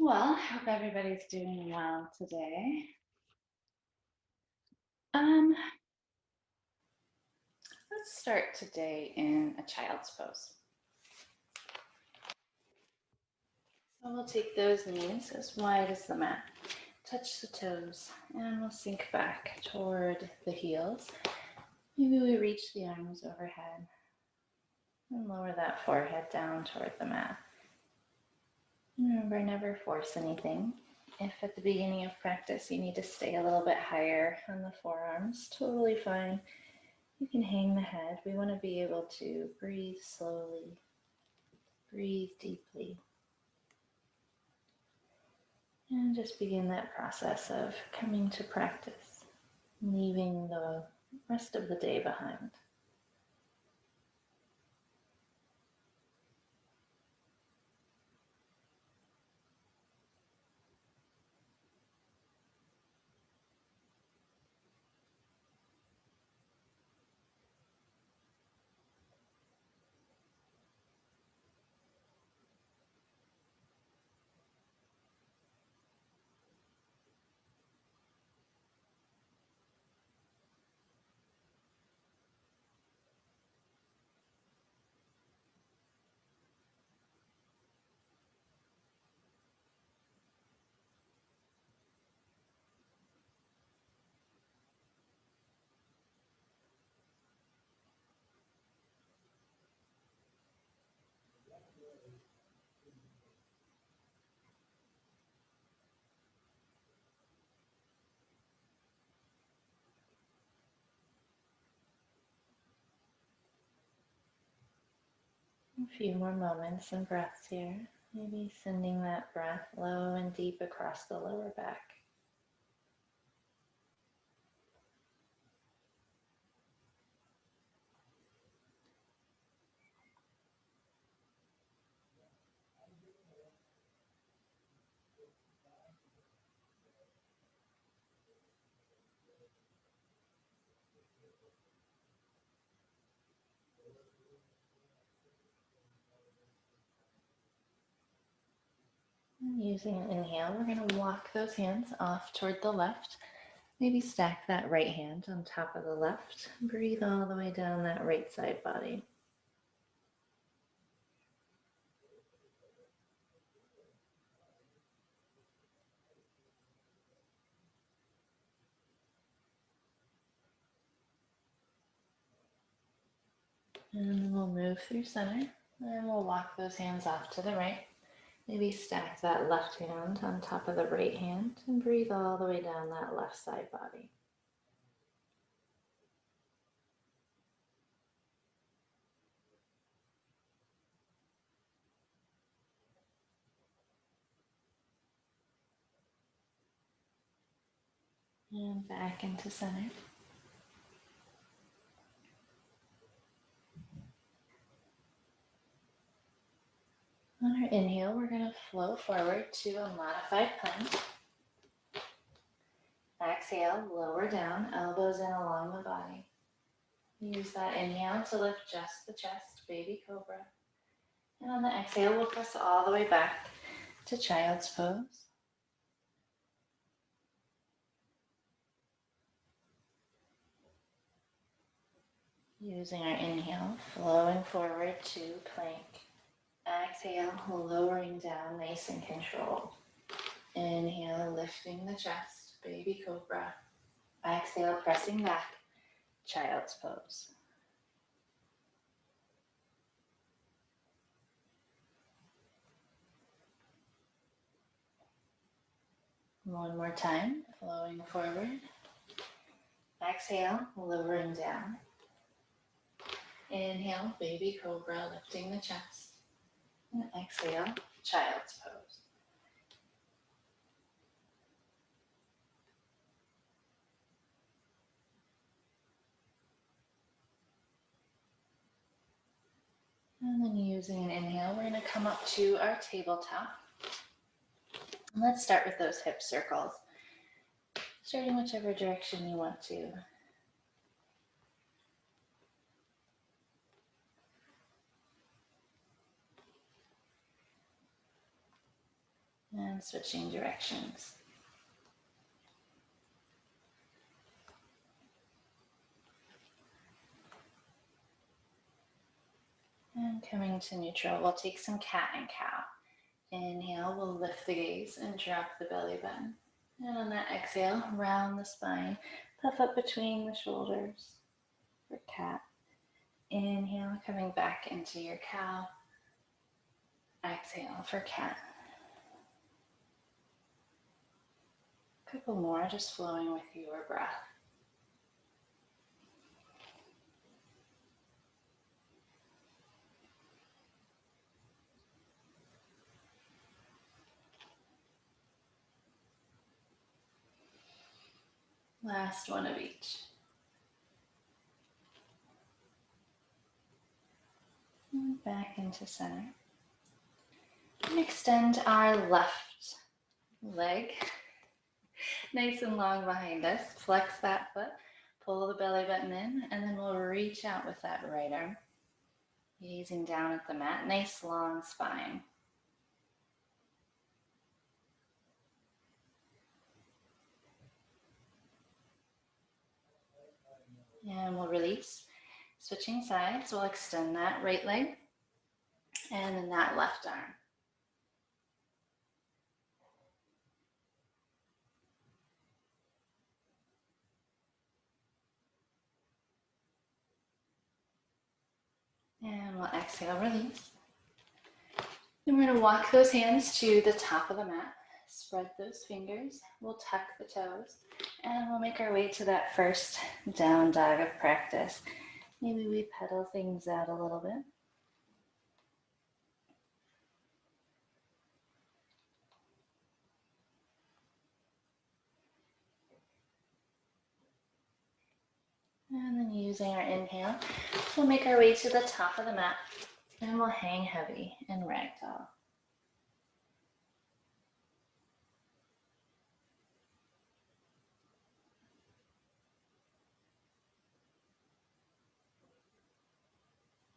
Well, hope everybody's doing well today. Let's start today in a child's pose. So we'll take those knees as wide as the mat, touch the toes, and we'll sink back toward the heels. Maybe we reach the arms overhead and lower that forehead down toward the mat. Remember, never force anything. If at the beginning of practice you need to stay a little bit higher on the forearms, totally fine. You can hang the head. We want to be able to breathe slowly, breathe deeply, and just begin that process of coming to practice, leaving the rest of the day behind. A few more moments and breaths here. Maybe sending that breath low and deep across the lower back. And using an inhale, we're going to walk those hands off toward the left. Maybe stack that right hand on top of the left. Breathe all the way down that right side body. And then we'll move through center, and we'll walk those hands off to the right. Maybe stack that left hand on top of the right hand and breathe all the way down that left side body. And back into center. On our inhale, we're going to flow forward to a modified plank. Exhale, lower down, elbows in along the body. Use that inhale to lift just the chest, baby cobra. And on the exhale, we'll press all the way back to child's pose. Using our inhale, flowing forward to plank. Exhale, lowering down, nice and controlled. Inhale, lifting the chest, baby cobra. Exhale, pressing back, child's pose. One more time, flowing forward. Exhale, lowering down. Inhale, baby cobra, lifting the chest. And exhale, child's pose. And then using an inhale, we're going to come up to our tabletop. And let's start with those hip circles, starting whichever direction you want to. And switching directions. And coming to neutral, we'll take some cat and cow. Inhale, we'll lift the gaze and drop the belly button. And on that exhale, round the spine, puff up between the shoulders for cat. Inhale, coming back into your cow. Exhale for cat. A couple more, just flowing with your breath. Last one of each. And back into center. And extend our left leg nice and long behind us. Flex that foot, pull the belly button in, and then we'll reach out with that right arm. Gazing down at the mat, nice long spine. And we'll release. Switching sides, we'll extend that right leg and then that left arm. And we'll exhale, release. Then we're going to walk those hands to the top of the mat. Spread those fingers. We'll tuck the toes. And we'll make our way to that first down dog of practice. Maybe we pedal things out a little bit. And then using our inhale, we'll make our way to the top of the mat. And we'll hang heavy in ragdoll.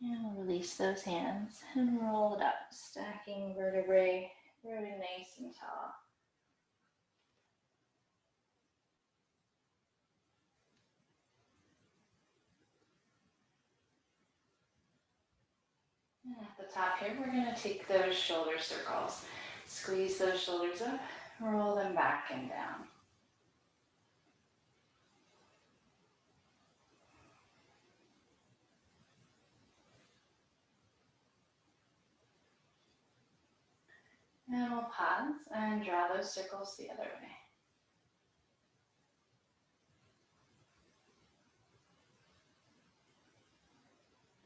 And we'll release those hands and roll it up, stacking vertebrae, growing nice and tall. And at the top here, we're going to take those shoulder circles. Squeeze those shoulders up, roll them back and down. And we'll pause and draw those circles the other way.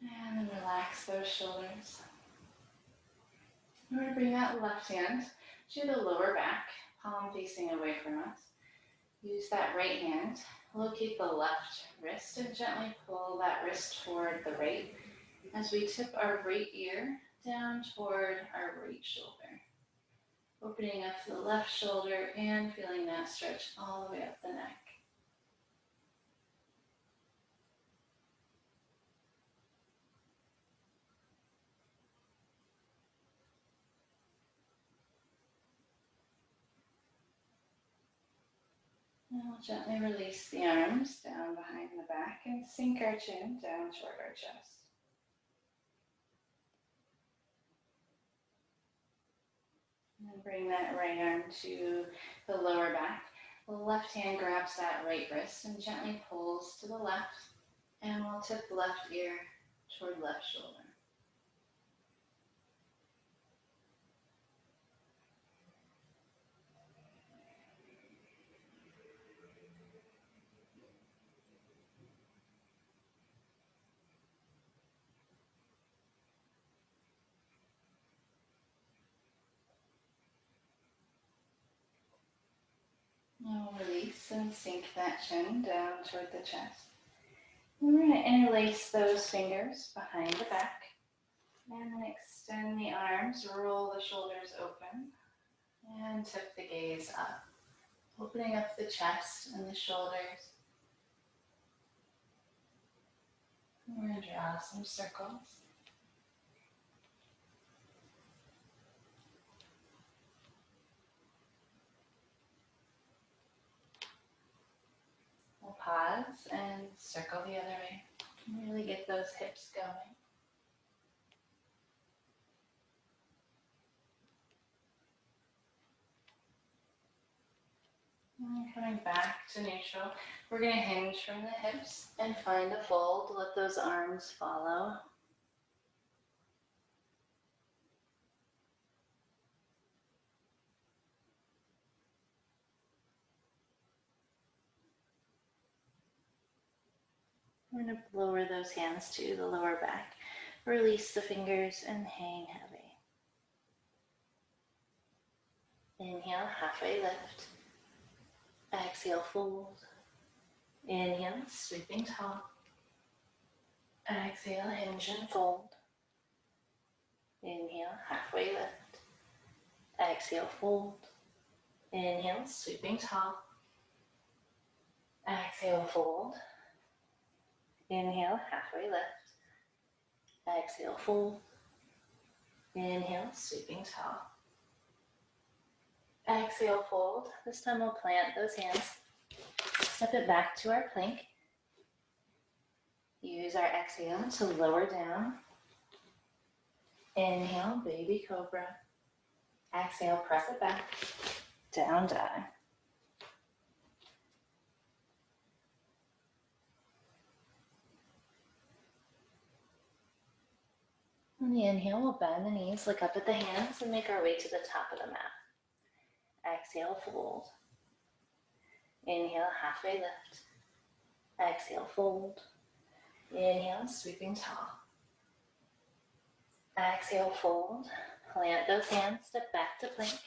And then relax those shoulders. We're going to bring that left hand to the lower back, palm facing away from us. Use that right hand, locate the left wrist, and gently pull that wrist toward the right as we tip our right ear down toward our right shoulder. Opening up the left shoulder and feeling that stretch all the way up the neck. And we'll gently release the arms down behind the back and sink our chin down toward our chest. And bring that right arm to the lower back. The left hand grabs that right wrist and gently pulls to the left. And we'll tip the left ear toward left shoulder. Now we'll release and sink that chin down toward the chest. And we're going to interlace those fingers behind the back. And then extend the arms, roll the shoulders open, and tip the gaze up. Opening up the chest and the shoulders. And we're going to draw some circles. pause and circle the other way. Really get those hips going. And coming back to neutral, we're going to hinge from the hips and find a fold. Let those arms follow. We're going to lower those hands to the lower back. Release the fingers and hang heavy. Inhale, halfway lift. Exhale, fold. Inhale, sweeping tall. Exhale, hinge and fold. Inhale, halfway lift. Exhale, fold. Inhale, sweeping tall. Exhale, fold. Inhale, halfway lift. Exhale, fold. Inhale, sweeping tall. Exhale, fold. This time we'll plant those hands. Step it back to our plank. Use our exhale to lower down. Inhale, baby cobra. Exhale, press it back. Down dog. On the inhale, we'll bend the knees, look up at the hands, and make our way to the top of the mat. Exhale, fold. Inhale, halfway lift. Exhale, fold. Inhale, sweeping tall. Exhale, fold. Plant those hands, step back to plank.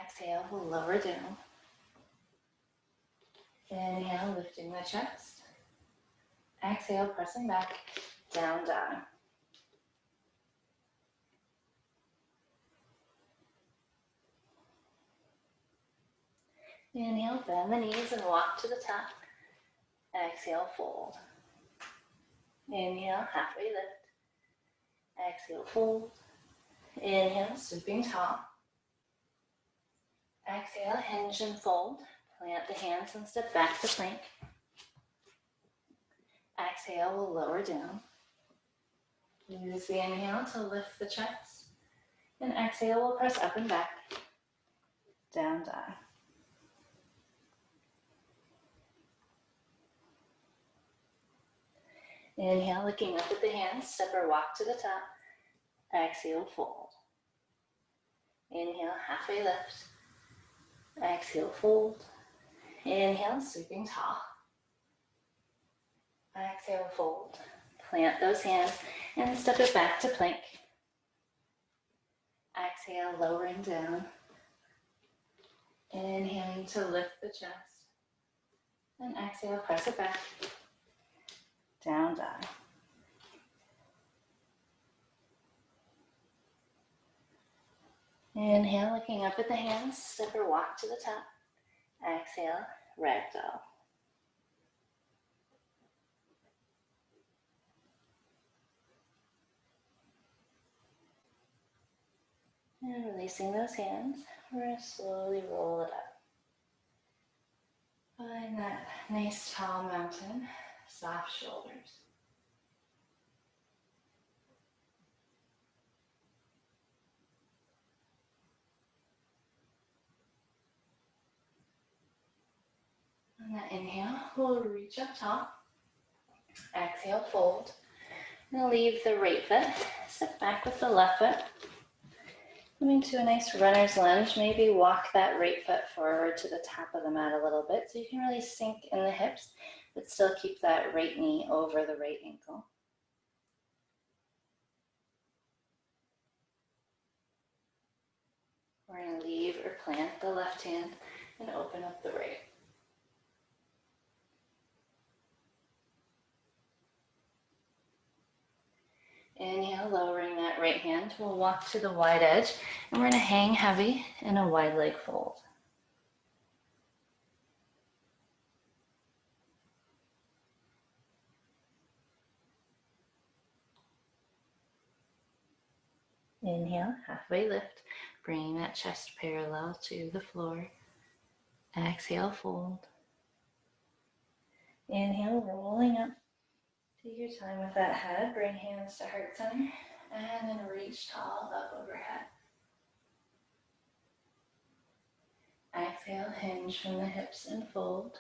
Exhale, lower down. Inhale, lifting the chest. Exhale, pressing back, down dog. Inhale, bend the knees and walk to the top. Exhale, fold. Inhale, halfway lift. Exhale, fold. Inhale, sweeping tall. Exhale, hinge and fold. Plant the hands and step back to plank. Exhale, we'll lower down. Use the inhale to lift the chest. And exhale, we'll press up and back. Down dog. Inhale, looking up at the hands, step or walk to the top. Exhale, fold. Inhale, halfway lift. Exhale, fold. Inhale, sweeping tall. Exhale, fold. Plant those hands and step it back to plank. Exhale, lowering down. Inhaling to lift the chest. And exhale, press it back. Down dog. Inhale, looking up at the hands, step or walk to the top. Exhale, ragdoll. And releasing those hands, we're going to slowly roll it up. Find that nice tall mountain, soft shoulders. On that inhale, we'll reach up top. Exhale, fold. Now leave the right foot, step back with the left foot. Coming to a nice runner's lunge, maybe walk that right foot forward to the top of the mat a little bit so you can really sink in the hips, but still keep that right knee over the right ankle. We're going to leave or plant the left hand and open up the right. Inhale, lowering that right hand. We'll walk to the wide edge and we're going to hang heavy in a wide leg fold. Inhale, halfway lift, bringing that chest parallel to the floor. Exhale, fold. Inhale, rolling up. Take your time with that head. Bring hands to heart center. And then reach tall up overhead. Exhale, hinge from the hips and fold.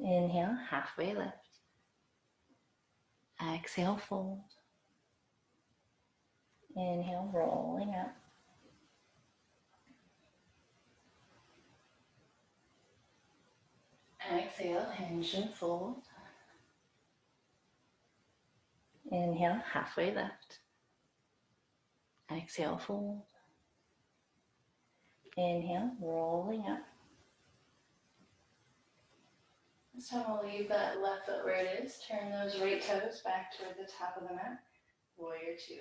Inhale, halfway lift. Exhale, fold. Inhale, rolling up. Exhale, hinge and fold. Inhale, halfway lift. Exhale, fold. Inhale, rolling up. This time we'll leave that left foot where it is. Turn those right toes back toward the top of the mat. Warrior two.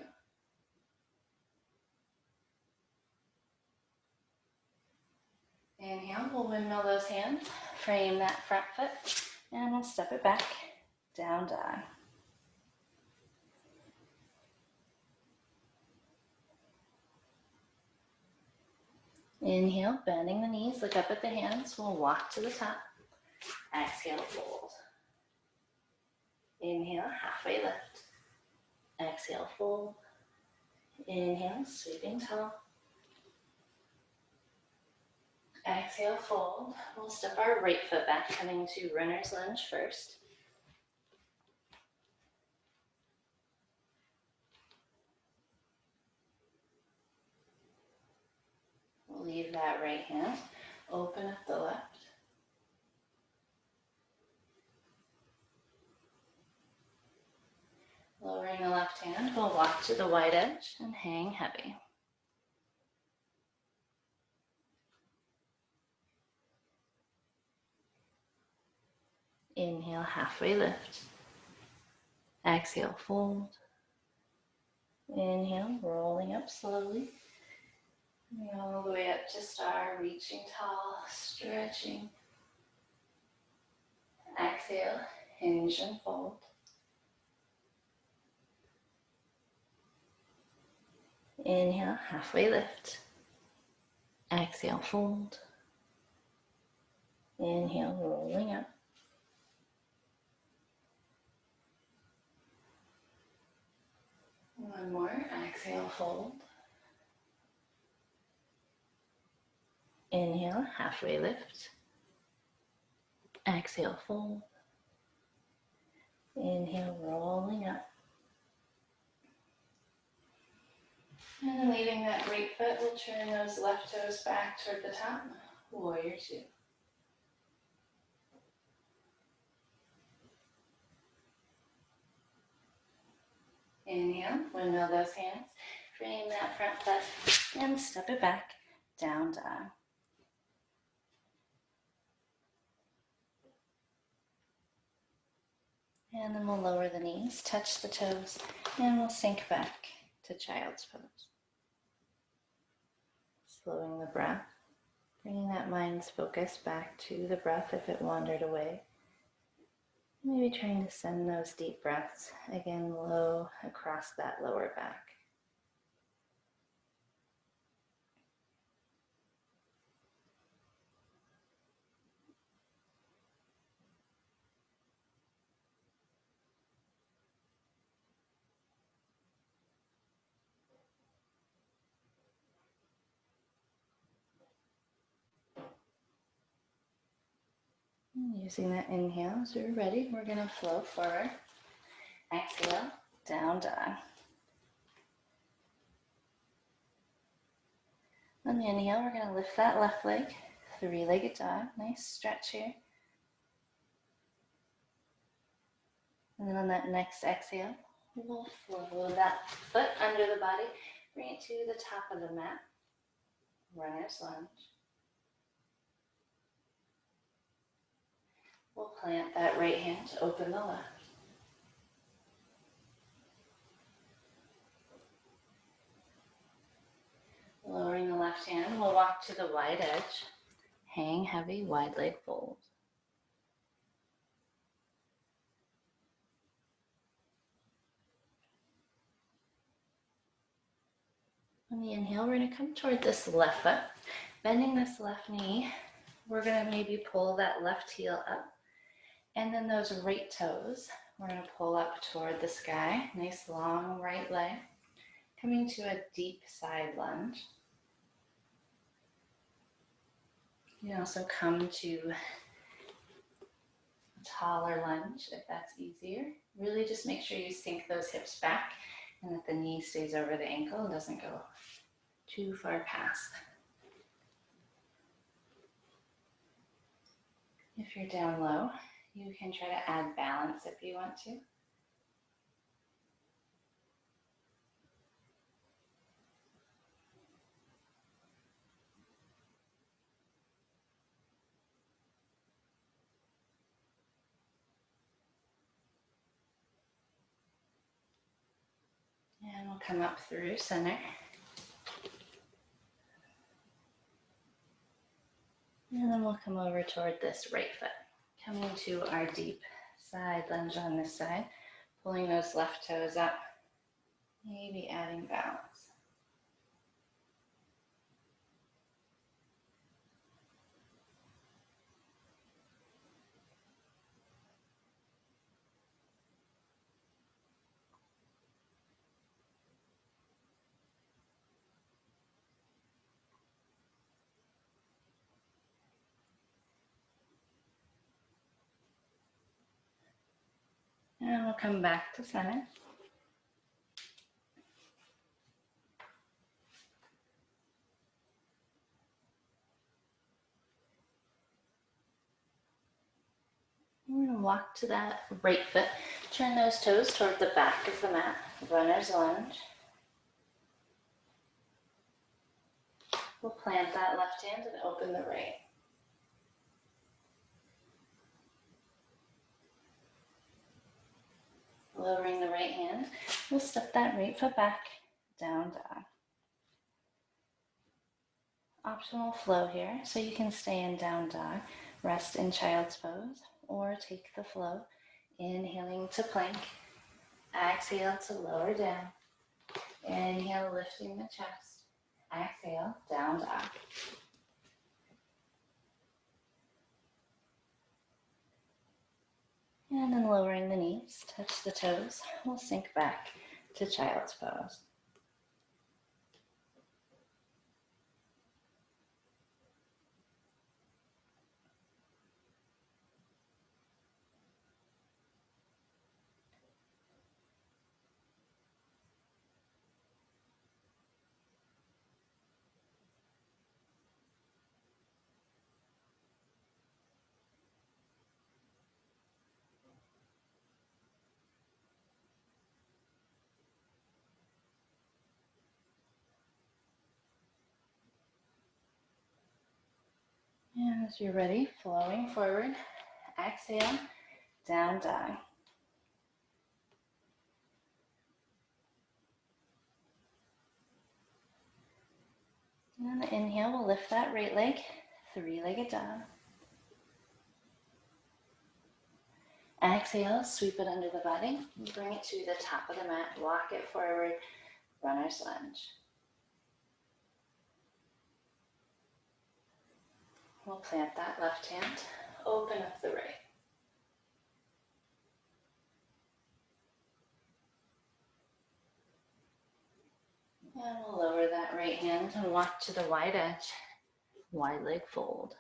Inhale, we'll windmill those hands. Frame that front foot. And we'll step it back. Down dog. Inhale, bending the knees. Look up at the hands. We'll walk to the top. Exhale, fold. Inhale, halfway lift. Exhale, fold. Inhale, sweeping tall. Exhale, fold. We'll step our right foot back, coming to runner's lunge first. We'll leave that right hand. Open up the left. Lowering the left hand, we'll walk to the wide edge and hang heavy. Inhale, halfway lift. Exhale, fold. Inhale, rolling up slowly. And all the way up to star, reaching tall, stretching. Exhale, hinge and fold. Inhale, halfway lift. Exhale, fold. Inhale, rolling up. One more. Exhale, fold. Inhale, halfway lift. Exhale, fold. Inhale, rolling up. And then leaving that right foot, we'll turn those left toes back toward the top. Warrior two. Inhale, windmill those hands. Frame that front foot and step it back. Down dog. And then we'll lower the knees, touch the toes, and we'll sink back to child's pose. Slowing the breath, bringing that mind's focus back to the breath if it wandered away. Maybe trying to send those deep breaths again low across that lower back. Using that inhale, as we're ready, we're going to flow forward. Exhale, down dog. On the inhale, we're going to lift that left leg, three-legged dog. Nice stretch here. And then on that next exhale, we'll flow that foot under the body, bring it to the top of the mat. Runner's lunge. We'll plant that right hand to open the left. Lowering the left hand, we'll walk to the wide edge. Hang heavy, wide leg fold. On the inhale, we're going to come toward this left foot, bending this left knee, we're going to maybe pull that left heel up. And then those right toes, we're going to pull up toward the sky. Nice long right leg. Coming to a deep side lunge. You can also come to a taller lunge if that's easier. Really just make sure you sink those hips back and that the knee stays over the ankle and doesn't go too far past. If you're down low, you can try to add balance if you want to. And we'll come up through center. And then we'll come over toward this right foot. Coming to our deep side lunge on this side. Pulling those left toes up. Maybe adding balance. And we'll come back to center. We're going to walk to that right foot. Turn those toes toward the back of the mat. Runner's lunge. We'll plant that left hand and open the right. Lowering the right hand, we'll step that right foot back, down dog. Optional flow here, so you can stay in down dog, rest in child's pose, or take the flow, inhaling to plank, exhale to lower down, inhale lifting the chest, exhale down dog. And then lowering the knees, touch the toes, we'll sink back to child's pose. And as you're ready, flowing forward, exhale, down dog. And on the inhale, we'll lift that right leg, three-legged dog. Exhale, sweep it under the body, bring it to the top of the mat, walk it forward, runner's lunge. We'll plant that left hand, open up the right. And we'll lower that right hand and walk to the wide edge, wide leg fold.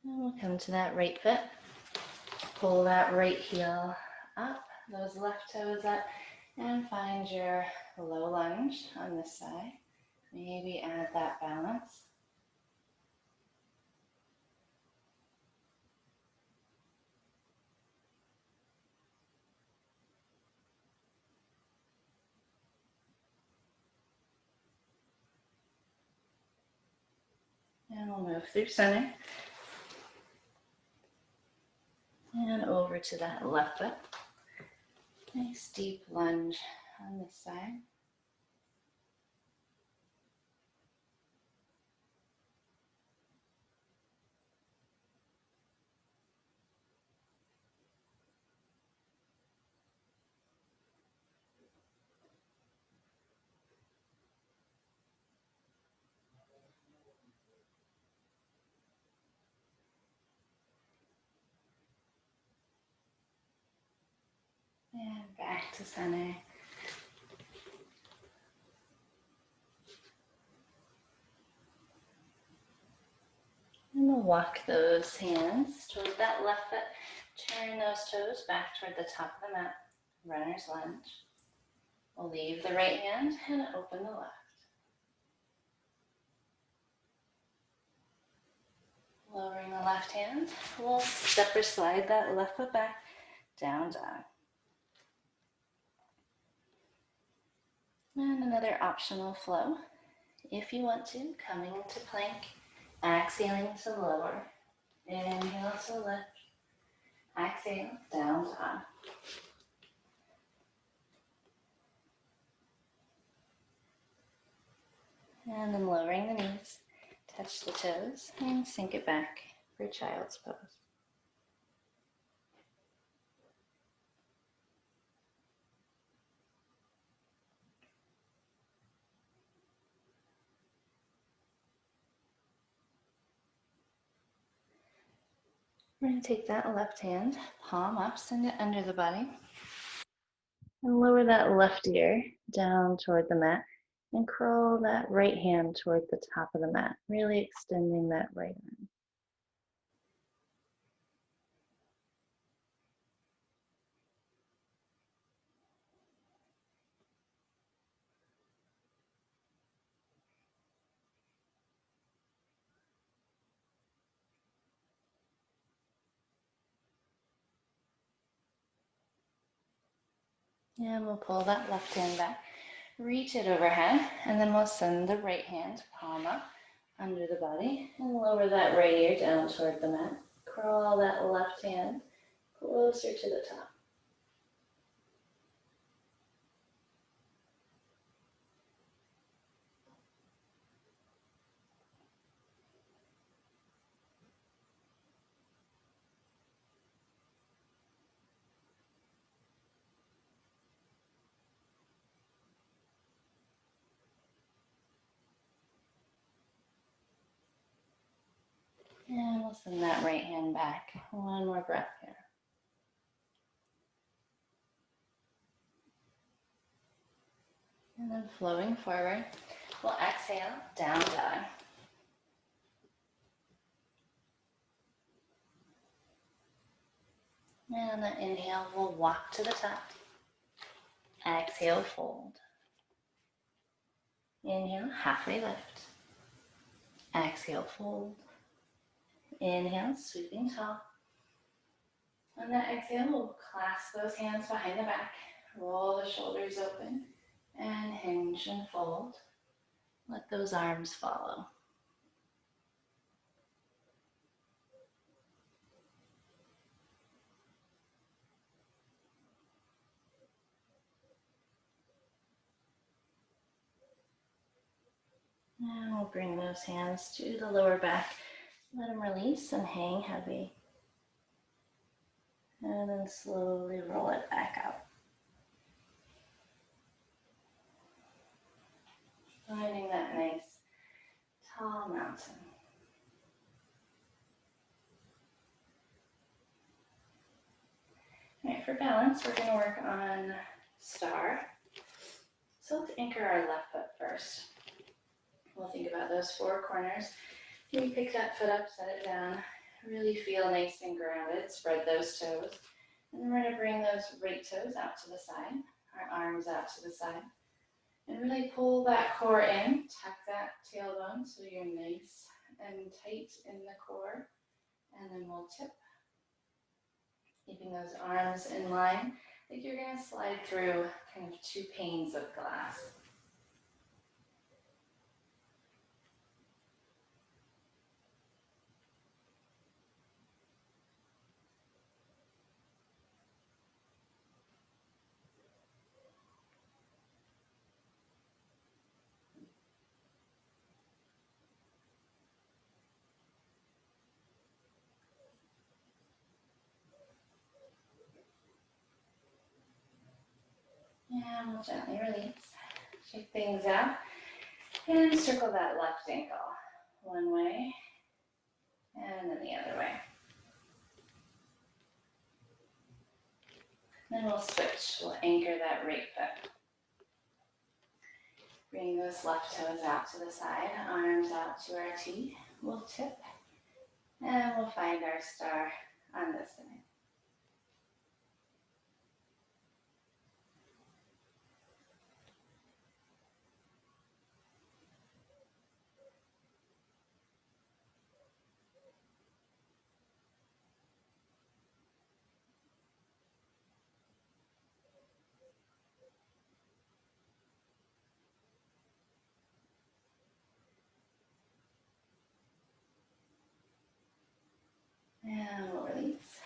And we'll come to that right foot, pull that right heel up, those left toes up, and find your low lunge on this side. Maybe add that balance. And we'll move through center. And over to that left foot. Nice deep lunge on this side. back to center. And we'll walk those hands toward that left foot. Turn those toes back toward the top of the mat. Runner's lunge. We'll leave the right hand and open the left. Lowering the left hand, we'll step or slide that left foot back, down dog. And another optional flow. If you want to, coming into plank, exhaling to lower. Inhale to lift. Exhale, down dog. And then lowering the knees, touch the toes, and sink it back for child's pose. We're going to take that left hand, palm up, send it under the body, and lower that left ear down toward the mat, and curl that right hand toward the top of the mat, really extending that right arm. And we'll pull that left hand back, reach it overhead, and then we'll send the right hand, palm up, under the body, and lower that right ear down toward the mat. Curl that left hand closer to the top. And we'll send that right hand back. One more breath here. And then flowing forward, we'll exhale, down dog. And on the inhale, we'll walk to the top. Exhale, fold. Inhale, halfway lift. Exhale, fold. Inhale, sweeping tall. On that exhale, we'll clasp those hands behind the back. Roll the shoulders open and hinge and fold. Let those arms follow. And we'll bring those hands to the lower back. Let them release and hang heavy. And then slowly roll it back out. Finding that nice tall mountain. All right, for balance, we're going to work on star. So let's anchor our left foot first. We'll think about those four corners. You pick that foot up, set it down. Really feel nice and grounded. Spread those toes. And then we're going to bring those right toes out to the side. Our arms out to the side. And really pull that core in. Tuck that tailbone so you're nice and tight in the core. And then we'll tip. Keeping those arms in line. Like you're going to slide through kind of two panes of glass. And we'll gently release. Shake things out. And circle that left ankle. One way. And then the other way. Now And we'll switch. We'll anchor that right foot. Bring those left toes out to the side, arms out to our T. We'll tip, and we'll find our star on this side. And we'll release.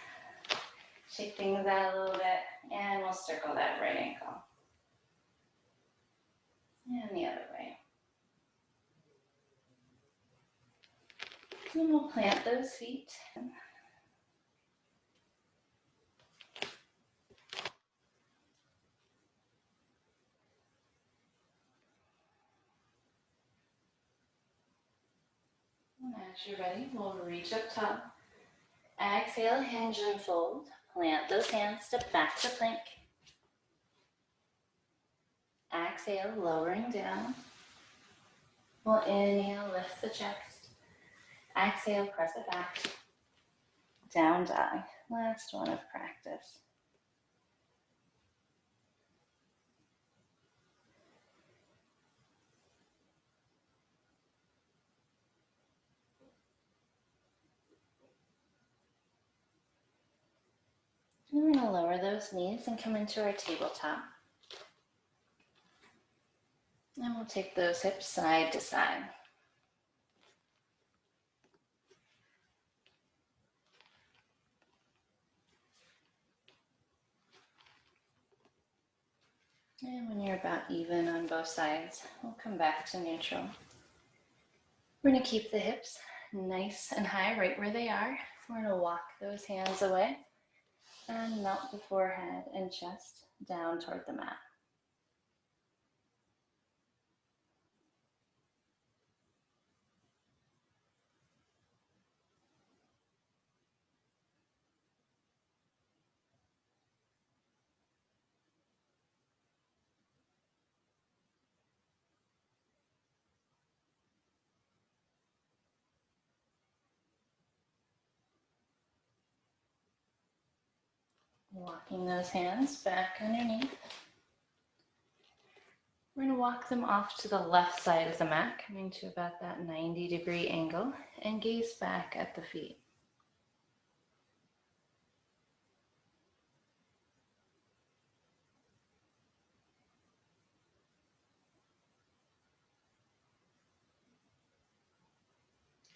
Shake things out a little bit, and we'll circle that right ankle. And the other way. And we'll plant those feet. And as you're ready, we'll reach up top. Exhale, hinge and fold. Plant those hands, step back to plank. Exhale, lowering down. We'll inhale, lift the chest. Exhale, press it back. Down dog. Last one of practice. We're going to lower those knees and come into our tabletop. And we'll take those hips side to side. And when you're about even on both sides, we'll come back to neutral. We're going to keep the hips nice and high right where they are. We're going to walk those hands away and melt the forehead and chest down toward the mat. Walking those hands back underneath. We're going to walk them off to the left side of the mat, coming to about that 90-degree angle, and gaze back at the feet.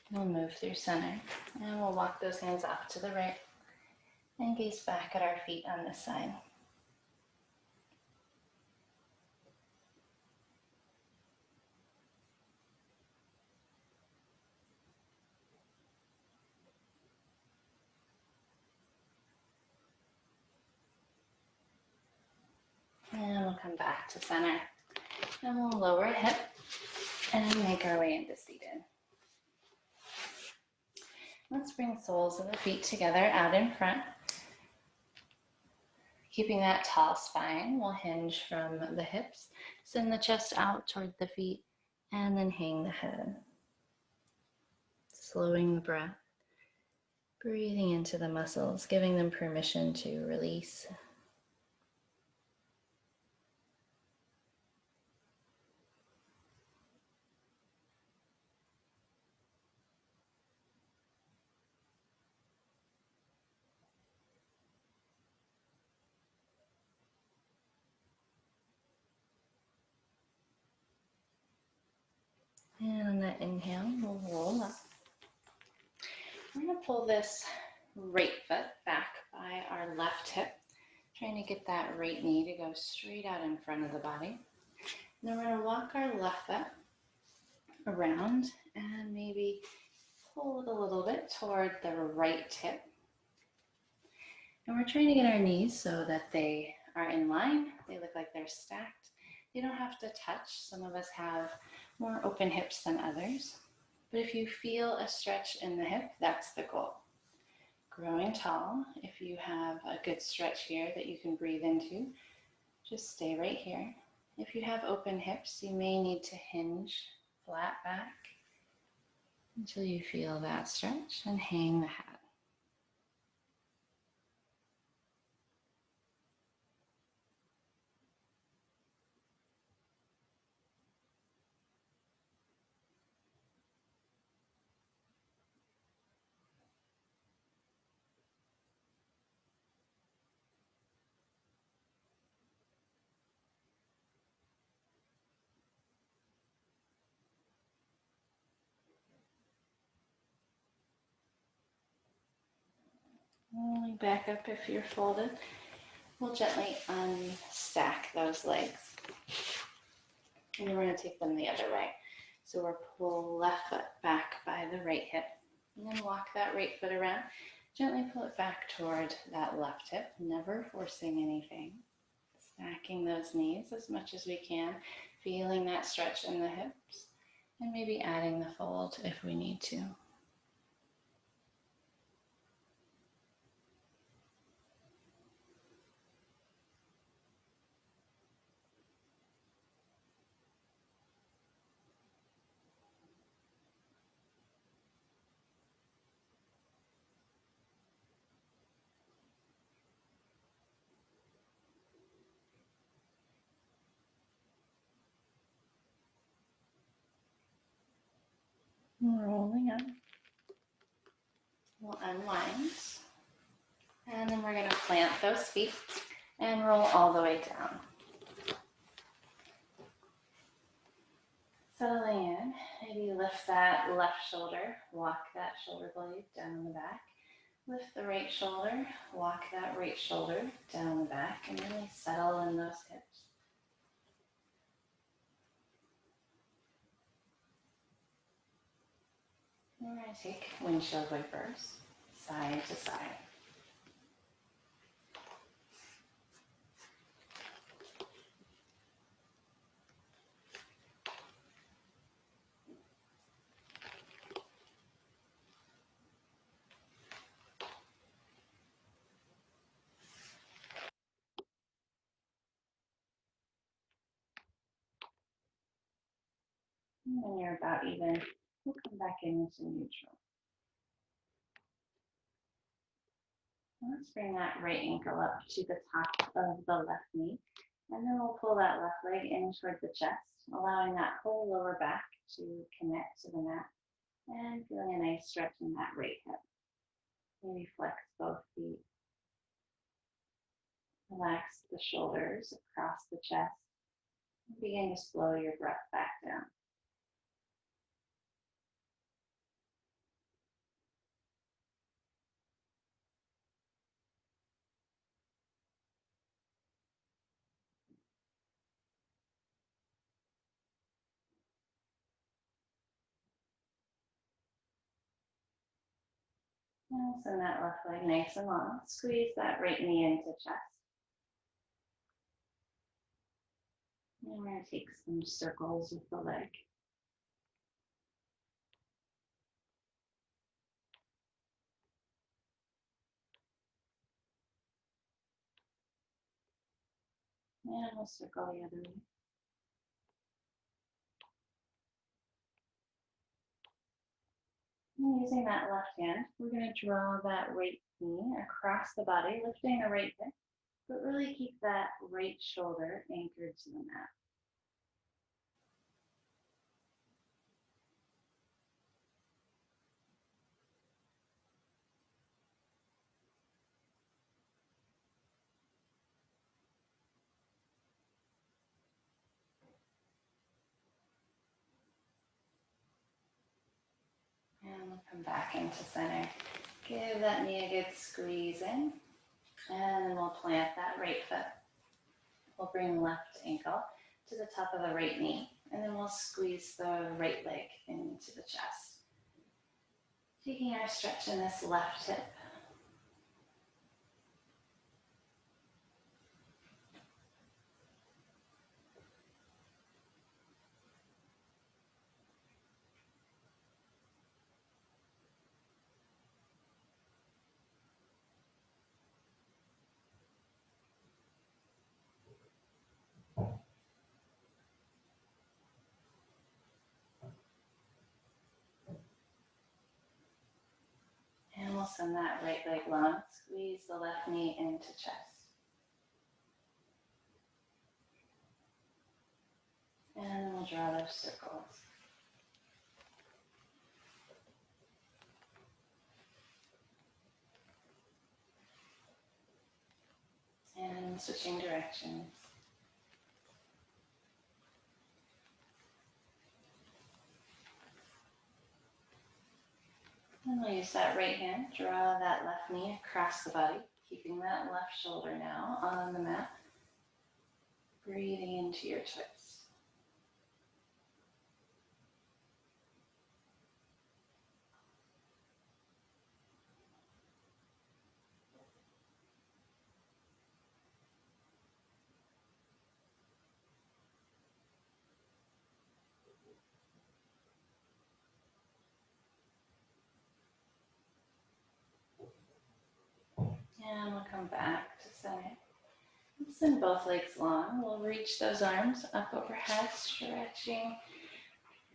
We'll move through center, and we'll walk those hands off to the right, and gaze back at our feet on this side. And we'll come back to center. And we'll lower a hip and make our way into seated. Let's bring soles of the feet together out in front. Keeping that tall spine, we'll hinge from the hips, send the chest out toward the feet, and then hang the head. Slowing the breath, breathing into the muscles, giving them permission to release. And on that inhale, we'll roll up. We're going to pull this right foot back by our left hip, trying to get that right knee to go straight out in front of the body. Then we're going to walk our left foot around and maybe pull it a little bit toward the right hip. And we're trying to get our knees so that they are in line. They look like they're stacked. They don't have to touch. Some of us have more open hips than others. But if you feel a stretch in the hip, that's the goal. growing tall. If you have a good stretch here that you can breathe into, just stay right here. If you have open hips, you may need to hinge flat back until you feel that stretch and hang the hat. Rolling back up if you're folded. We'll gently unstack those legs. And we're going to take them the other way. So we'll pull left foot back by the right hip. And then walk that right foot around. Gently pull it back toward that left hip, never forcing anything. Stacking those knees as much as we can, feeling that stretch in the hips, and maybe adding the fold if we need to. Rolling up. We'll unwind. And then we're going to plant those feet and roll all the way down. Settling in, maybe lift that left shoulder, walk that shoulder blade down the back. Lift the right shoulder, walk that right shoulder down the back, and really settle in those hips. And we're going to take windshield wipers, side to side. And when you're about even, we'll come back into neutral. Let's bring that right ankle up to the top of the left knee. And then we'll pull that left leg in toward the chest, allowing that whole lower back to connect to the mat. And feeling a nice stretch in that right hip. Maybe flex both feet. Relax the shoulders across the chest. And begin to slow your breath back down. And send that left leg nice and long. Squeeze that right knee into chest. And we're going to take some circles with the leg. And we'll circle the other way. And using that left hand, we're going to draw that right knee across the body, lifting the right hip, but really keep that right shoulder anchored to the mat. And we'll come back into center. Give that knee a good squeeze in. And then we'll plant that right foot. We'll bring left ankle to the top of the right knee. And then we'll squeeze the right leg into the chest. Taking our stretch in this left hip. send that right leg long. Squeeze the left knee into chest. And we'll draw those circles. And switching directions. And we'll use that right hand, draw that left knee across the body, keeping that left shoulder now on the mat. Breathing into your twist. And we'll come back to center. Send both legs long. We'll reach those arms up overhead, stretching,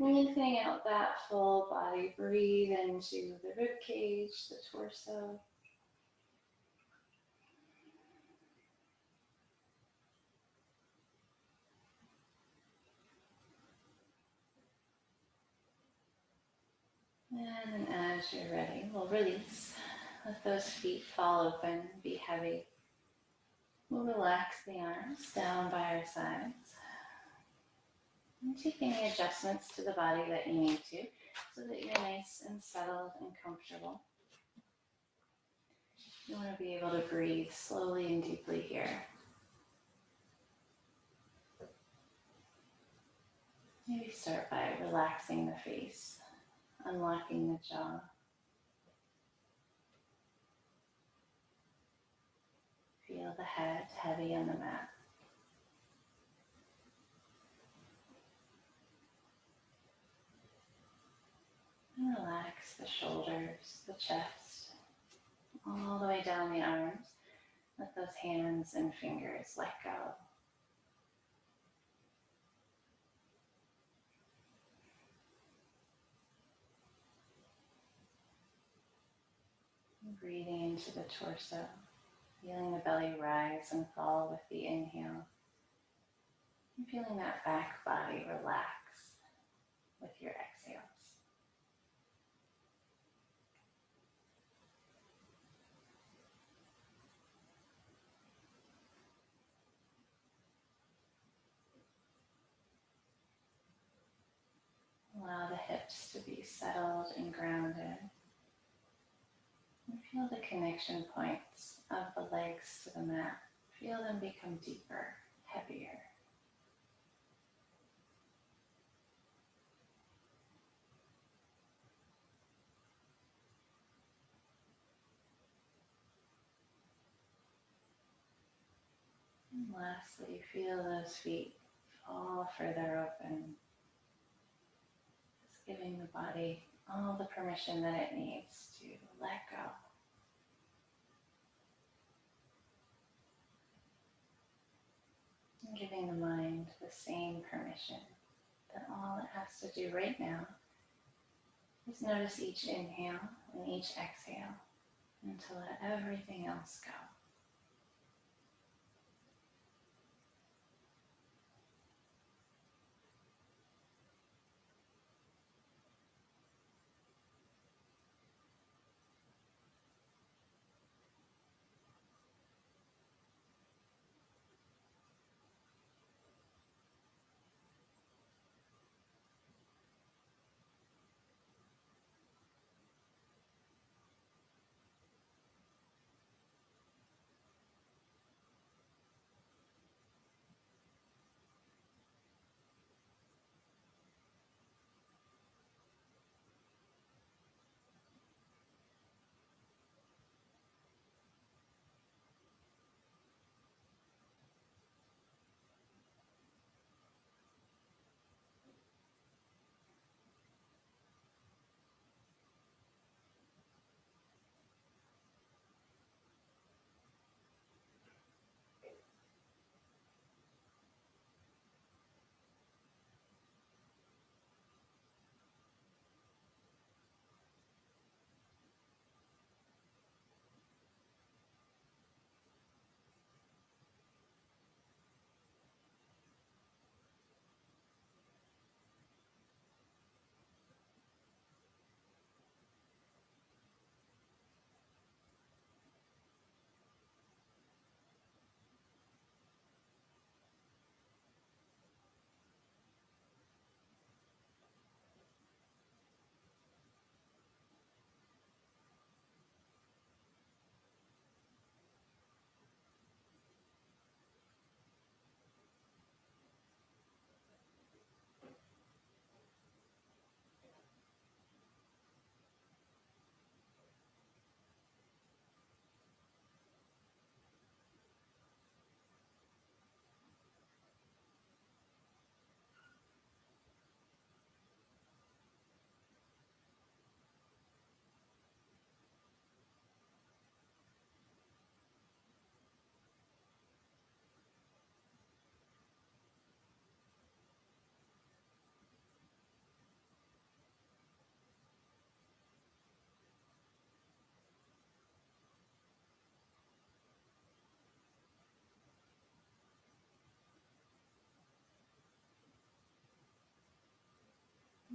lengthening out that full body. Breathe into the rib cage, the torso. And as you're ready, we'll release. Let those feet fall open, be heavy. We'll relax the arms down by our sides. And take any adjustments to the body that you need to, so that you're nice and settled and comfortable. You want to be able to breathe slowly and deeply here. Maybe start by relaxing the face, unlocking the jaw. Feel the head heavy on the mat. And relax the shoulders, the chest, all the way down the arms. Let those hands and fingers let go. Breathing into the torso, feeling the belly rise and fall with the inhale. And feeling that back body relax with your exhales. Allow the hips to be settled and grounded. And feel the connection points of the legs to the mat. Feel them become deeper, heavier. And lastly, feel those feet fall further open. Just giving the body all the permission that it needs to let go. And giving the mind the same permission that all it has to do right now is notice each inhale and each exhale and to let everything else go.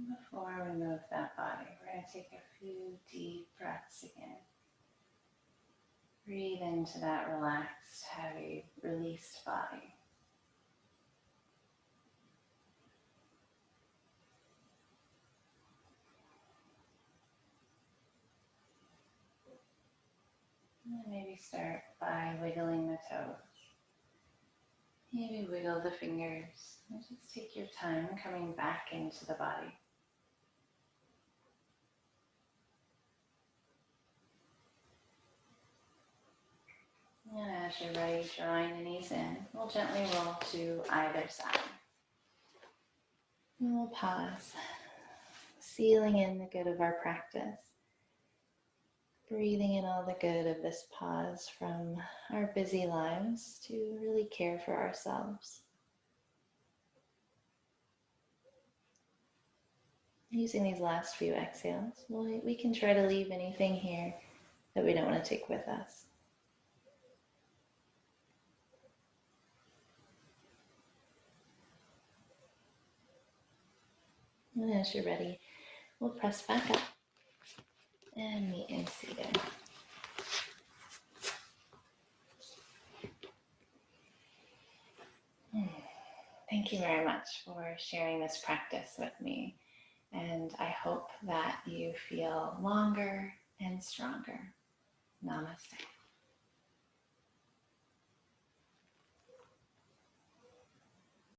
Before we move that body, we're going to take a few deep breaths again. Breathe into that relaxed, heavy, released body. And maybe start by wiggling the toes. Maybe wiggle the fingers. And just take your time coming back into the body. And as you're ready, drawing the knees in, we'll gently roll to either side. And we'll pause, sealing in the good of our practice. Breathing in all the good of this pause from our busy lives to really care for ourselves. Using these last few exhales, we can try to leave anything here that we don't want to take with us. And as you're ready, we'll press back up and meet in seated. Thank you very much for sharing this practice with me. And I hope that you feel longer and stronger. Namaste.